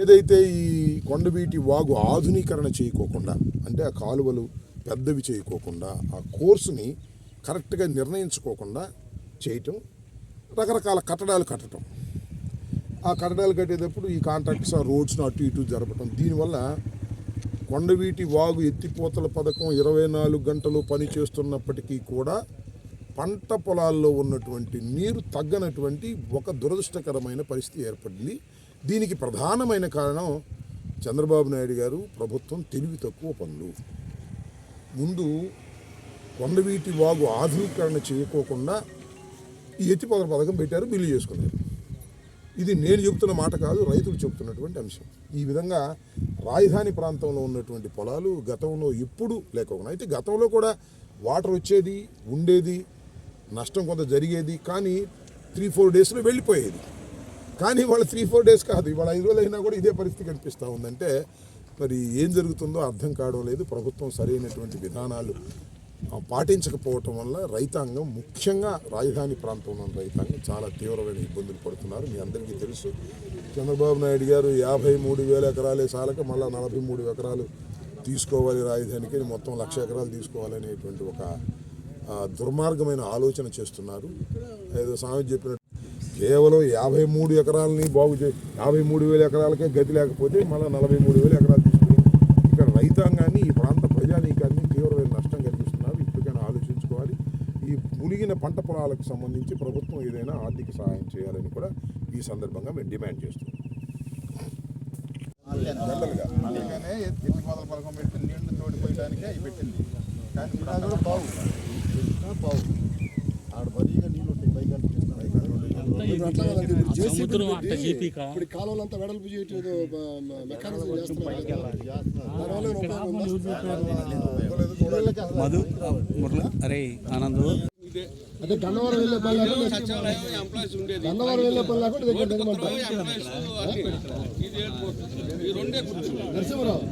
ఏదైతే ఈ కొండవీటి వాగు ఆధునీకరణ చేయకోకుండా, అంటే ఆ కాలువలు పెద్దవి చేయకోకుండా, ఆ కోర్సుని కరెక్ట్గా నిర్ణయించుకోకుండా చేయటం, రకరకాల కట్టడాలు కట్టడం, ఆ కట్టడాలు కట్టేటప్పుడు ఈ కాంట్రాక్ట్స్ ఆ రోడ్స్ను అటు ఇటు జరపడం, దీనివల్ల కొండవీటి వాగు ఎత్తిపోతల పథకం 24 గంటలు పనిచేస్తున్నప్పటికీ కూడా పంట పొలాల్లో ఉన్నటువంటి నీరు తగ్గనటువంటి ఒక దురదృష్టకరమైన పరిస్థితి ఏర్పడింది. దీనికి ప్రధానమైన కారణం చంద్రబాబు నాయుడు గారు ప్రభుత్వం తెలివి తక్కువ పనులు. ముందు కొండవీటి వాగు ఆధునీకరణ చేయకోకుండా ఈ ఎత్తిపోతల పథకం పెట్టారు, బిల్లు చేసుకున్నారు. ఇది నేను చెబుతున్న మాట కాదు, రైతులు చెబుతున్నటువంటి అంశం. ఈ విధంగా రాజధాని ప్రాంతంలో ఉన్నటువంటి పొలాలు గతంలో ఎప్పుడు లేకపోయినా, అయితే గతంలో కూడా వాటర్ వచ్చేది, ఉండేది, నష్టం కొంత జరిగేది, కానీ 3-4 డేస్లో వెళ్ళిపోయేది. కానీ వాళ్ళ 3-4 డేస్ కాదు, ఇవాళ 5 రోజులు అయినా కూడా ఇదే పరిస్థితి కనిపిస్తూ ఉందంటే మరి ఏం జరుగుతుందో అర్థం కావడం లేదు. ప్రభుత్వం సరైనటువంటి విధానాలు పాటించకపోవటం వల్ల రైతాంగం, ముఖ్యంగా రాజధాని ప్రాంతంలో ఉన్న రైతాంగం చాలా తీవ్రమైన ఇబ్బందులు పడుతున్నారు. మీ అందరికీ తెలుసు, చంద్రబాబు నాయుడు గారు 53,000 ఎకరాలే చాలక మళ్ళీ 43 ఎకరాలు తీసుకోవాలి రాజధానికి, మొత్తం 1,00,000 ఎకరాలు తీసుకోవాలనేటువంటి ఒక దుర్మార్గమైన ఆలోచన చేస్తున్నారు. ఏదో సామెత చెప్పినట్టు కేవలం 53 ఎకరాలని 53,000 ఎకరాలకే గతి లేకపోతే మళ్ళీ 43,000 ఎకరాలు తీసుకుని ఇక్కడ రైతాంగాన్ని, ఈ ప్రాంత ప్రజానీకాన్ని తీవ్రమైన నష్టం కలిగిస్తున్నారు. ఇప్పటికైనా ఆలోచించుకోవాలి. ఈ మునిగిన పంట పొలాలకు సంబంధించి ప్రభుత్వం ఏదైనా ఆర్థిక సహాయం చేయాలని కూడా ఈ సందర్భంగా మేము డిమాండ్ చేస్తున్నాం. జనరల్గా అందుకనే ఎత్తిపోతల పథకం పెట్టి నీళ్లు తోడిపోయడానికే అవి పెట్టింది. కానీ కూడా బాగు ఆడ బరీగా నీళ్ళు ఉంటాయి, పైగా కాలువలంతా వెడల్పు అదే గన్నవరం వెళ్ళే పని నరసింహరావు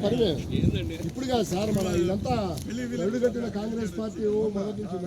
పరిమే ఇప్పుడు కాదు సార్, మన ఇదంతా రెండు కట్టిన కాంగ్రెస్ పార్టీ మొదటి నుంచి